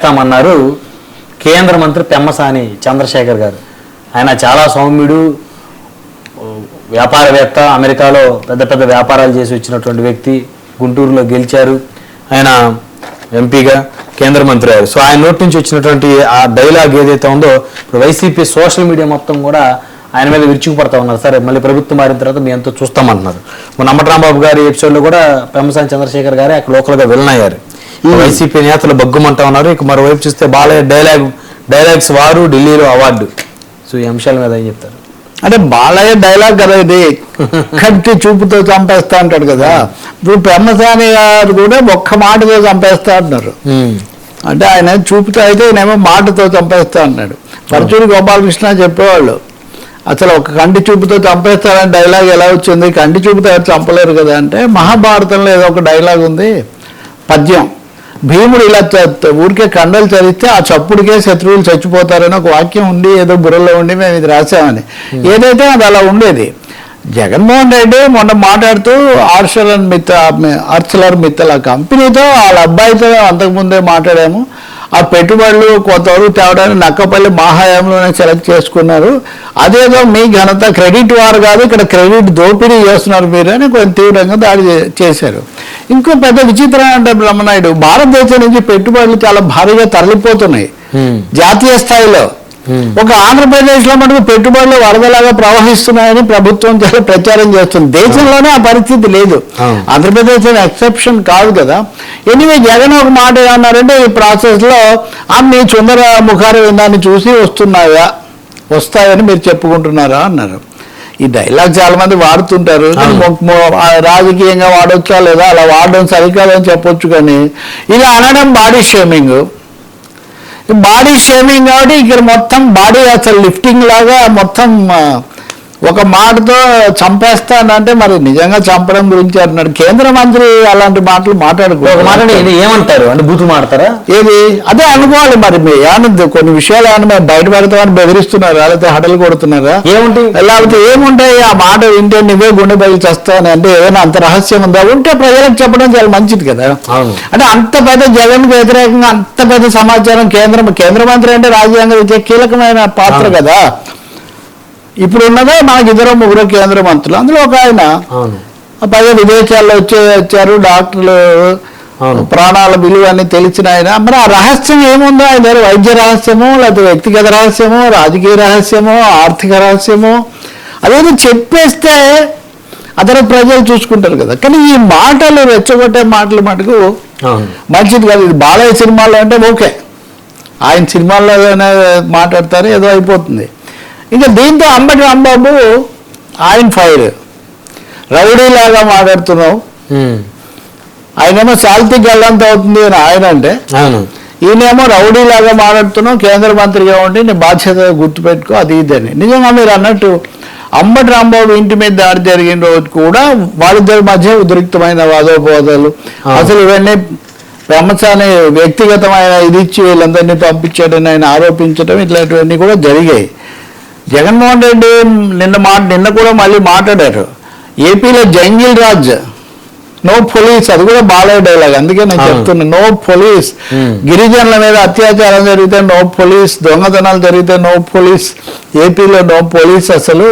చేస్తామన్నారు కేంద్ర మంత్రి పెమ్మసాని చంద్రశేఖర్ గారు. ఆయన చాలా సౌమ్యుడు, వ్యాపారవేత్త, అమెరికాలో పెద్ద పెద్ద వ్యాపారాలు చేసి వచ్చినటువంటి వ్యక్తి, గుంటూరులో గెలిచారు, ఆయన ఎంపీగా కేంద్ర మంత్రి అయ్యారు. సో ఆయన నోటి నుంచి వచ్చినటువంటి ఆ డైలాగ్ ఏదైతే ఉందో ఇప్పుడు వైసీపీ సోషల్ మీడియా మొత్తం కూడా ఆయన మీద విరుచుకుపడతా ఉన్నారు. సరే మళ్ళీ ప్రభుత్వం మారిన తర్వాత మీ ఎంతో చూస్తామంటున్నారు. మన అంబటరాంబాబు గారి ఎపిసోడ్లో కూడా పెమ్మసాని చంద్రశేఖర్ గారే అక్కడ లోకల్గా విలనయ్యారు. ఈ వైసీపీ నేతలు బగ్గుమంటా ఉన్నారు. ఇక మరోవైపు చూస్తే బాలయ్య డైలాగ్స్ వారు ఢిల్లీలో అవార్డు. సో ఈ అంశాల మీద ఏం చెప్తారు? అంటే బాలయ్య డైలాగ్ కదా ఇది, కంటి చూపుతో చంపేస్తా అంటాడు కదా. ఇప్పుడు పెమ్మసాని గారు కూడా ఒక్క మాటతో చంపేస్తా అంటున్నారు. అంటే ఆయన చూపుతో అయితే నేనేమో మాటతో చంపేస్తా అంటున్నాడు. పరచూరి గోపాలకృష్ణ చెప్పేవాళ్ళు అసలు ఒక కంటి చూపుతో చంపేస్తారని డైలాగ్ ఎలా వచ్చింది, కంటి చూపుతో ఎవరు చంపలేరు కదా అంటే, మహాభారతంలో ఏదో ఒక డైలాగ్ ఉంది, పద్యం, భీముడు ఇలా ఊరికే కండలు చరిస్తే ఆ చప్పుడికే శత్రువులు చచ్చిపోతారని ఒక వాక్యం ఉండి ఏదో బుర్రలో ఉండి మేము ఇది రాసామని. ఏదైతే అది అలా ఉండేది. జగన్మోహన్ రెడ్డి మొన్న మాట్లాడుతూ ఆర్చలర్ మిత్తల్ ఆ కంపెనీతో వాళ్ళ అబ్బాయితో అంతకుముందే మాట్లాడాము, ఆ పెట్టుబడులు కొంతవరకు తేవడానికి నక్కపల్లి మాహాయంలోనే సెలెక్ట్ చేసుకున్నారు, అదేదో మీ ఘనత, క్రెడిట్ వారు కాదు ఇక్కడ క్రెడిట్ దోపిడీ చేస్తున్నారు మీరు అని కొంచెం తీవ్రంగా దాడి చేశారు. ఇంకో పెద్ద విచిత్రం అంటే బ్రహ్మనాయుడు, భారతదేశం నుంచి పెట్టుబడులు చాలా భారీగా తరలిపోతున్నాయి జాతీయ స్థాయిలో. ఒక ఆంధ్రప్రదేశ్ లో మటుకు పెట్టుబడులు వరదలాగా ప్రవహిస్తున్నాయని ప్రభుత్వం చాలా ప్రచారం చేస్తుంది. దేశంలోనే ఆ పరిస్థితి లేదు. ఆంధ్రప్రదేశ్ ఎక్సెప్షన్ కాదు కదా. ఎనివే జగన్ ఒక మాట ఏమన్నారంటే, ఈ ప్రాసెస్ లో మీ సుందర ముఖార విందాన్ని చూసి వస్తాయని మీరు చెప్పుకుంటున్నారా అన్నారు. ఈ డైలాగ్ చాలా మంది వాడుతుంటారు, రాజకీయంగా వాడొచ్చా లేదా, అలా వాడడం సరికాదని చెప్పొచ్చు. కానీ ఇలా అనడం బాడీ షేమింగ్ కాబట్టి ఇక్కడ మొత్తం బాడీ అసలు లిఫ్టింగ్ లాగా మొత్తం ఒక మాటతో చంపేస్తానంటే మరి నిజంగా చంపడం గురించి అంటున్నాడు. కేంద్ర మంత్రి అలాంటి మాటలు మాట్లాడుకోవాలి. ఇది ఏమంటారు అంటే బూతు మాడతారా? ఏది అదే అనుకోవాలి. మరి ఏమన్నా కొన్ని విషయాలు ఏమన్నా బయట పెడతామని బెదిరిస్తున్నారా, లేకపోతే హడలు కొడుతున్నారా, ఏముంటాయి లేకపోతే ఏముంటాయి? ఆ మాట వింటే నువ్వే గుండె బయలు చేస్తావని అంటే ఏదైనా అంత రహస్యం ఉందా? ఉంటే ప్రజలకు చెప్పడం చాలా మంచిది కదా. అంటే అంత పెద్ద జగన్ వ్యతిరేకంగా అంత పెద్ద సమాచారం కేంద్ర మంత్రి అంటే రాజ్యాంగ విద్య కీలకమైన పాత్ర కదా. ఇప్పుడు ఉన్నదే మనకి 2-3 కేంద్ర మంత్రులు, అందులో ఒక ఆయన పైగా విదేశాల్లో వచ్చారు, డాక్టర్లు, ప్రాణాల విలువ అని తెలిసిన ఆయన. మరి ఆ రహస్యం ఏముందో ఆయన దగ్గర? వైద్య రహస్యమో, లేకపోతే వ్యక్తిగత రహస్యమో, రాజకీయ రహస్యమో, ఆర్థిక రహస్యమో, అదేదో చెప్పేస్తే అతను ప్రజలు చూసుకుంటారు కదా. కానీ ఈ మాటలు, రెచ్చగొట్టే మాటలు మటుకు మంచిది కాదు. ఇది బాలయ్య సినిమాలో అంటే ఓకే, ఆయన సినిమాల్లోనే మాట్లాడతారు, ఏదో అయిపోతుంది. ఇంకా దీంతో అంబటి రాంబాబు ఆయన ఫైర్, రౌడీలాగా మాట్లాడుతున్నావు, ఆయనేమో సాల్తీ గల్లంత అవుతుంది అని ఆయన అంటే, ఈయనేమో రౌడీలాగా మాట్లాడుతున్నావు, కేంద్ర మంత్రిగా ఉండి నీ బాధ్యత గుర్తుపెట్టుకో, అది ఇదని. నిజంగా మీరు అన్నట్టు అంబటి రాంబాబు ఇంటి మీద దాడి జరిగిన రోజు కూడా వాళ్ళిద్దరి మధ్య ఉద్రిక్తమైన వాదోపవాదాలు, అసలు ఇవన్నీ పెమ్మసాని వ్యక్తిగతమైన ఇది ఇచ్చి వీళ్ళందరినీ పంపించాడని ఆయన ఆరోపించడం, ఇట్లాంటివన్నీ కూడా జరిగాయి. జగన్మోహన్ రెడ్డి నిన్న కూడా మళ్ళీ మాట్లాడారు, ఏపీలో జంగిల్ రాజ్, నో పోలీస్, అది కూడా బాలయ్య డైలాగ్. అందుకే నేను చెప్తున్నా, నో పోలీస్. గిరిజనుల మీద అత్యాచారం జరిగితే నో పోలీస్, దొంగతనాలు జరిగితే నో పోలీస్, ఏపీలో నో పోలీస్. అసలు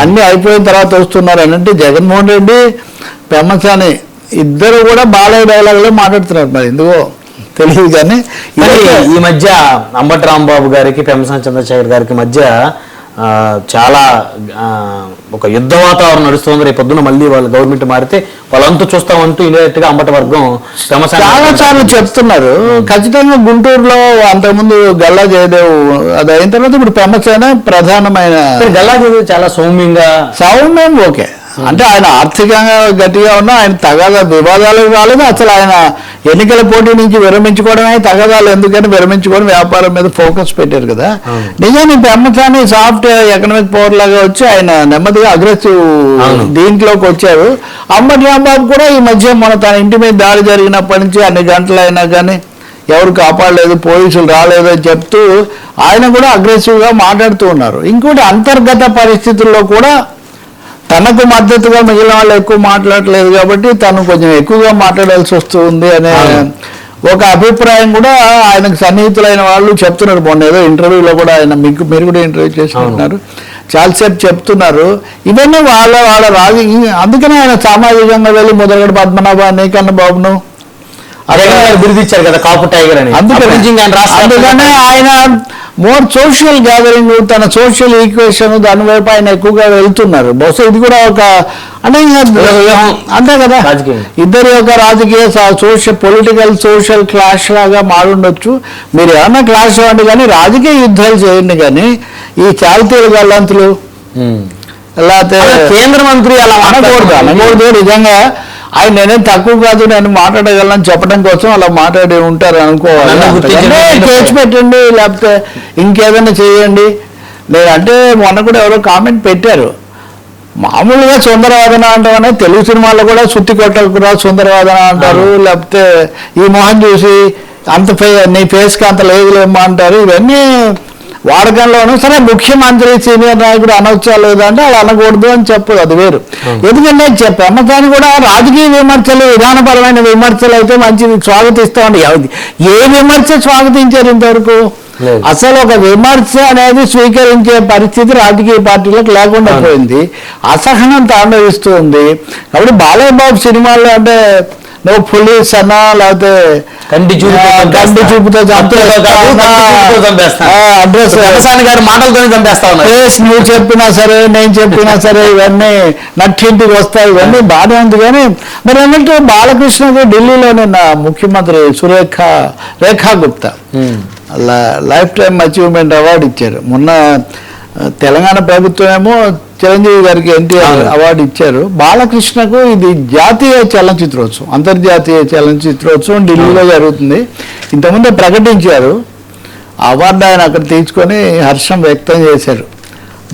అన్ని అయిపోయిన తర్వాత వస్తున్నారు అని అంటే జగన్మోహన్ రెడ్డి, పెమ్మసాని ఇద్దరు కూడా బాలయ్య డైలాగ్లో మాట్లాడుతున్నారు. మరి ఎందుకో తెలియదు. కానీ ఈ మధ్య అంబటి రాంబాబు గారికి, పెమ్మసాని చంద్రశేఖర్ గారికి మధ్య చాలా ఒక యుద్ధ వాతావరణం నడుస్తుంది. రేపు పొద్దున మళ్ళీ వాళ్ళు గవర్నమెంట్ మారితే వాళ్ళంతా చూస్తామంటూ ఇండైరెక్ట్ గా అంబటి వర్గం చాలా సార్లు చెప్తున్నారు. ఖచ్చితంగా గుంటూరులో అంతకుముందు గల్లా జయదేవ్ అది అయిన తర్వాత ఇప్పుడు పెమ్మసాని ప్రధానమైన. గల్లా జయదేవ్ చాలా సౌమ్యం ఓకే, అంటే ఆయన ఆర్థికంగా గట్టిగా ఉన్నా ఆయన తగాదా వివాదాలు రాలేదు. అసలు ఆయన ఎన్నికల పోటీ నుంచి విరమించుకోవడమే, తగాదాలు ఎందుకని విరమించుకోవడం, వ్యాపారం మీద ఫోకస్ పెట్టారు కదా. నిజాన్ని పెమ్మసాని సాఫ్ట్ ఎకనామిక్ పవర్ లాగా వచ్చి ఆయన నెమ్మదిగా అగ్రెసివ్ దీంట్లోకి వచ్చారు. అంబటి రాంబాబు కూడా ఈ మధ్య మన తన ఇంటి మీద దాడి జరిగినప్పటి నుంచి అన్ని గంటలైనా కానీ ఎవరు కాపాడలేదు, పోలీసులు రాలేదు అని చెప్తూ ఆయన కూడా అగ్రెసివ్గా మాట్లాడుతూ ఉన్నారు. ఇంకోటి అంతర్గత పరిస్థితుల్లో కూడా తనకు మద్దతుగా మిగిలిన వాళ్ళు ఎక్కువ మాట్లాడలేదు కాబట్టి తను కొంచెం ఎక్కువగా మాట్లాడాల్సి వస్తుంది అనే ఒక అభిప్రాయం కూడా ఆయనకు సన్నిహితులైన వాళ్ళు చెప్తున్నారు. మొన్న ఏదో ఇంటర్వ్యూలో కూడా ఆయన మీరు కూడా ఇంటర్వ్యూ చేస్తున్నారు, చాలాసేపు చెప్తున్నారు. ఇవన్నీ వాళ్ళ రాజకీయ, అందుకనే ఆయన సామాజికంగా వెళ్ళి ముద్రగడ పద్మనాభ నీకన్న బాబును బిరుదిచ్చారు కదా కాపు టైగర్ అని. అందుకనే ఆయన మోర్ సోషల్ గ్యాదరింగ్, తన సోషల్ ఈక్వేషన్ దాని వైపు ఆయన ఎక్కువగా వెళ్తున్నారు. బహుశా ఇది కూడా ఒక అంటే అంతే కదా, ఇద్దరి యొక్క రాజకీయ పొలిటికల్ సోషల్ క్లాష్ లాగా మారుండొచ్చు. మీరు ఏమన్నా క్లాష్ అవ్వండి కానీ రాజకీయ యుద్ధాలు చేయండి, కానీ ఈ చాల్తీల గల్లంతులు లేకపోతే కేంద్ర మంత్రి అలా అనకూడదు. నిజంగా ఆయన నేనేం తక్కువ కాదు, నేను మాట్లాడగలను చెప్పడం కోసం అలా మాట్లాడి ఉంటారు అనుకోవాలి. కేసు పెట్టండి లేకపోతే ఇంకేదైనా చేయండి. లేదంటే మొన్న కూడా ఎవరో కామెంట్ పెట్టారు, మామూలుగా సుందరవాదన అంటామనే తెలుగు సినిమాల్లో కూడా సుత్తి కొట్టకురా సుందరవాదన అంటారు, లేకపోతే ఈ మొహం చూసి అంత నీ ఫేస్కి అంత లేదులేమ్మా అంటారు. ఇవన్నీ వాడకంలోనూ సరే ముఖ్యమంత్రి సీనియర్ నాయకుడు అనవచ్చా లేదా అంటే అలా అనకూడదు అని చెప్పదు, అది వేరు. ఎందుకంటే చెప్పాము కానీ కూడా రాజకీయ విమర్శలు విధానపరమైన విమర్శలు అయితే మంచిది స్వాగతిస్తామండి. ఏ విమర్శ స్వాగతించారు ఇంతవరకు? అసలు ఒక విమర్శ అనేది స్వీకరించే పరిస్థితి రాజకీయ పార్టీలకు లేకుండా పోయింది, అసహనం తాండవిస్తుంది. కాబట్టి బాలయ్య బాబు సినిమాల్లో అంటే నో పోలీస్ అన్నా లేకపోతే కంటి చూపుతో అడ్రస్ గారు మాటలతో చంపేస్తా నువ్వు చెప్పినా సరే నేను చెప్పినా సరే ఇవన్నీ నట్టింటికి వస్తాయి, ఇవన్నీ బాగానే ఉంది. కానీ మరి ఏమంటే బాలకృష్ణకు ఢిల్లీలో నిన్న ముఖ్యమంత్రి Rekha Gupta lifetime achievement award ఇచ్చారు. మొన్న తెలంగాణ ప్రభుత్వం ఏమో చిరంజీవి గారికి ఎన్టీఆర్ అవార్డు ఇచ్చారు. బాలకృష్ణకు ఇది జాతీయ చలనచిత్రోత్సవం, అంతర్జాతీయ చలనచిత్రోత్సవం ఢిల్లీలో జరుగుతుంది. ఇంతకుముందే ప్రకటించారు అవార్డు, ఆయన అక్కడ తీసుకొని హర్షం వ్యక్తం చేశారు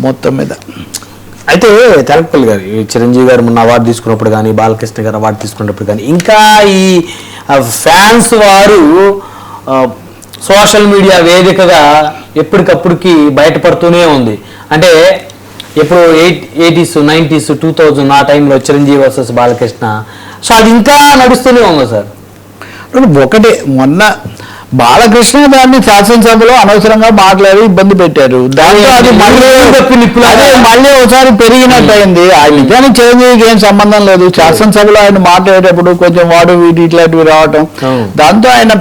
మొత్తం మీద. అయితే తెలపల్లి గారు చిరంజీవి గారు మొన్న అవార్డు తీసుకున్నప్పుడు కానీ బాలకృష్ణ గారు అవార్డు తీసుకున్నప్పుడు కానీ ఇంకా ఈ ఫ్యాన్స్ వారు సోషల్ మీడియా వేదికగా ఎప్పటికప్పుడుకి బయటపడుతూనే ఉంది. అంటే ఇప్పుడు 80s 90s 2000 ఆ టైంలో చిరంజీవి వర్సెస్ బాలకృష్ణ, సో అది ఇంకా నడుస్తూనే ఉంది సార్. ఒకటి మొన్న బాలకృష్ణ దాన్ని శాసనసభలో అనవసరంగా మాట్లాడి ఇబ్బంది పెట్టారు, దాంతో అది మళ్ళీ ఒకసారి పెరిగినట్టు అయింది. ఆయన నిజానికి చిరంజీవికి ఏం సంబంధం లేదు, శాసనసభలో ఆయన మాట్లాడేటప్పుడు కొంచెం వాడు వీటి ఇట్లాంటివి రావటం, దాంతో ఆయన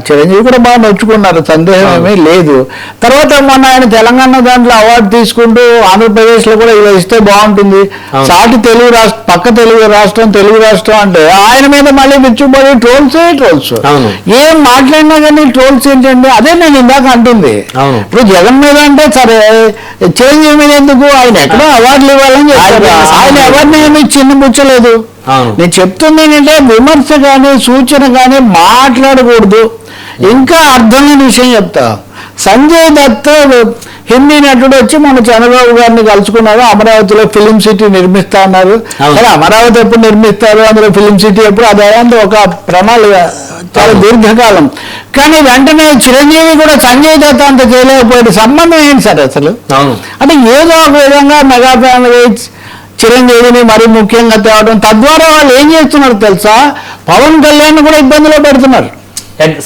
చిరంజీవి కూడా బాగా నొచ్చుకున్నారు, సందేహం ఏమీ లేదు. తర్వాత మొన్న ఆయన తెలంగాణ దాంట్లో అవార్డు తీసుకుంటూ ఆంధ్రప్రదేశ్ లో కూడా ఇలా ఇస్తే బాగుంటుంది, సాటి తెలుగు రాష్ట్రం పక్క తెలుగు రాష్ట్రం అంటే ఆయన మీద మళ్ళీ విచ్చుబడి ట్రోల్స్ ఏం మాట్లాడినా కానీ ట్రోల్స్ ఏంటంటే అదే నేను ఇందాక అంటుంది. ఇప్పుడు జగన్ మీద అంటే సరే, చిరంజీవి మీద ఎందుకు, ఆయన ఎక్కడో అవార్డులు ఇవ్వాలని చెప్పారు, ఆయన ఎవరిని ఏమీ చిన్న ముచ్చలేదు. నేను చెప్తుంది ఏంటంటే విమర్శ కానీ సూచన కానీ మాట్లాడకూడదు. ఇంకా అర్థం లేని విషయం చెప్తా, సంజయ్ దత్ హిందీ నటుడు వచ్చి మన చంద్రబాబు గారిని కలుసుకున్నారు, అమరావతిలో ఫిలిం సిటీ నిర్మిస్తా అన్నారు. సరే అమరావతి ఎప్పుడు నిర్మిస్తారు, అందులో ఫిలిం సిటీ ఎప్పుడు, అదే ఒక ప్రణాళిక చాలా దీర్ఘకాలం. కానీ వెంటనే చిరంజీవి కూడా సంజయ్ దత్ అంత చేయలేకపోయాడు. సంబంధం ఏంటి సార్ అసలు? అంటే ఏదో ఒక విధంగా మెగా ఫ్యామిలీ చిరంజీవిని మరీ ముఖ్యంగా తేవడం, తద్వారా వాళ్ళు ఏం చేస్తున్నారు తెలుసా, పవన్ కళ్యాణ్ కూడా ఇబ్బందిలో పెడుతున్నారు.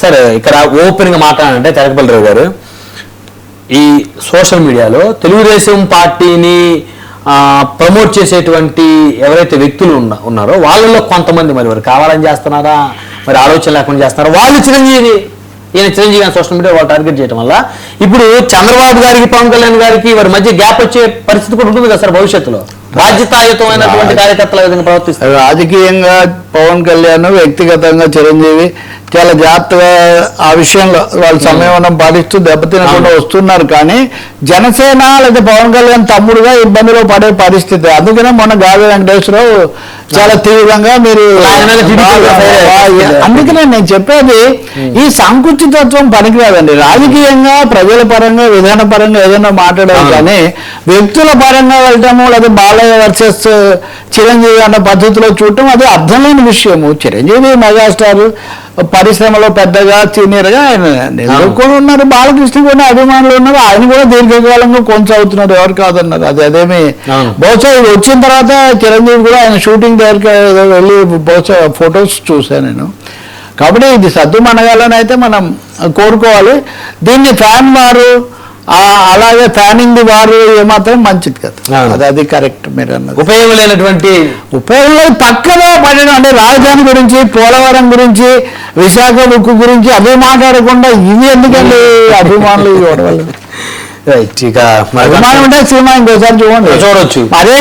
సరే ఇక్కడ ఓపెన్ గా మాట్లాడాలంటే తెలకపల్లి గారు, ఈ సోషల్ మీడియాలో తెలుగుదేశం పార్టీని ప్రమోట్ చేసేటువంటి ఎవరైతే వ్యక్తులు ఉన్నారో వాళ్ళలో కొంతమంది మరి కావాలని చేస్తున్నారా, మరి ఆలోచన లేకుండా చేస్తున్నారా, వాళ్ళు చిరంజీవి గారిని సోషల్ మీడియా వాళ్ళు టార్గెట్ చేయడం వల్ల ఇప్పుడు చంద్రబాబు గారికి పవన్ కళ్యాణ్ గారికి వారి మధ్య గ్యాప్ వచ్చే పరిస్థితి కూడా ఉంటుంది కదా సార్ భవిష్యత్తులో. బాధ్యతాయుతమైనటువంటి కార్యకర్తల విధంగా ప్రవర్తిస్తారు. రాజకీయంగా పవన్ కళ్యాణ్, వ్యక్తిగతంగా చిరంజీవి చాలా జాగ్రత్తగా ఆ విషయంలో వాళ్ళు సంయమనం పాటిస్తూ దెబ్బతినకుండా వస్తున్నారు. కానీ జనసేన లేదా పవన్ కళ్యాణ్ తమ్ముడుగా ఇబ్బందిలో పడే పరిస్థితి. అందుకనే మొన్న గాలి వెంకటేశ్వరరావు చాలా తీవ్రంగా మీరు అందుకనే నేను చెప్పేది ఈ సంకుచితత్వం పనికిరాదండి. రాజకీయంగా ప్రజల పరంగా విధాన పరంగా ఏదైనా మాట్లాడాలి, కానీ వ్యక్తుల పరంగా వెళ్ళటము లేదా బాలయ్య వర్సెస్ చిరంజీవి అన్న పద్ధతిలో చూడటం అది అర్థం లేని విషయము. చిరంజీవి మెగాస్టార్, పరిశ్రమలో పెద్దగా సీనియర్గా ఆయన ఎదుర్కొని ఉన్నారు, బాలకృష్ణ కూడా అభిమానులు ఉన్నారు, ఆయన కూడా దీర్ఘకాలంగా కొనసాగుతున్నారు, ఎవరు కాదన్నారు. అదేమి బహుశా ఇది వచ్చిన తర్వాత చిరంజీవి కూడా ఆయన షూటింగ్ దగ్గరికి వెళ్ళి బహుశా ఫొటోస్ చూశాను నేను. కాబట్టి ఇది సద్దుమణగాలని అయితే మనం కోరుకోవాలి. దీన్ని ఫ్యాన్ వారు అలాగే ఫ్యానింగ్ వారు ఏమాత్రం మంచిది కదా, అది కరెక్ట్ మీరు అన్నది. ఉపయోగం లేనటువంటి ఉపయోగం పక్కన పడిన అంటే రాజధాని గురించి, పోలవరం గురించి, విశాఖ ఉక్కు గురించి అవి మాట్లాడకుండా ఇవి ఎందుకండి అభిమానులు గొడవలు? ఇక అభిమానం ఉంటే సినిమా ఇంకోసారి చూడొచ్చు. అదే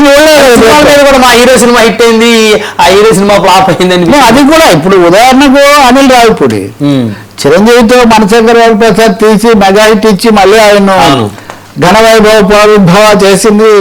కూడా మా హీరో సినిమా హిట్ అయింది, ఆ హీరో సినిమా ఫ్లాప్ అయిందని అది కూడా ఇప్పుడు ఉదాహరణకు అనిల్ రావిపూడి చిరంజీవితో మనశంకర్ ప్రసాద్ తీసి మెగా హిట్ ఇచ్చి మళ్ళీ ఆయన ఘన వైభవ పునరుద్భవ చేసింది.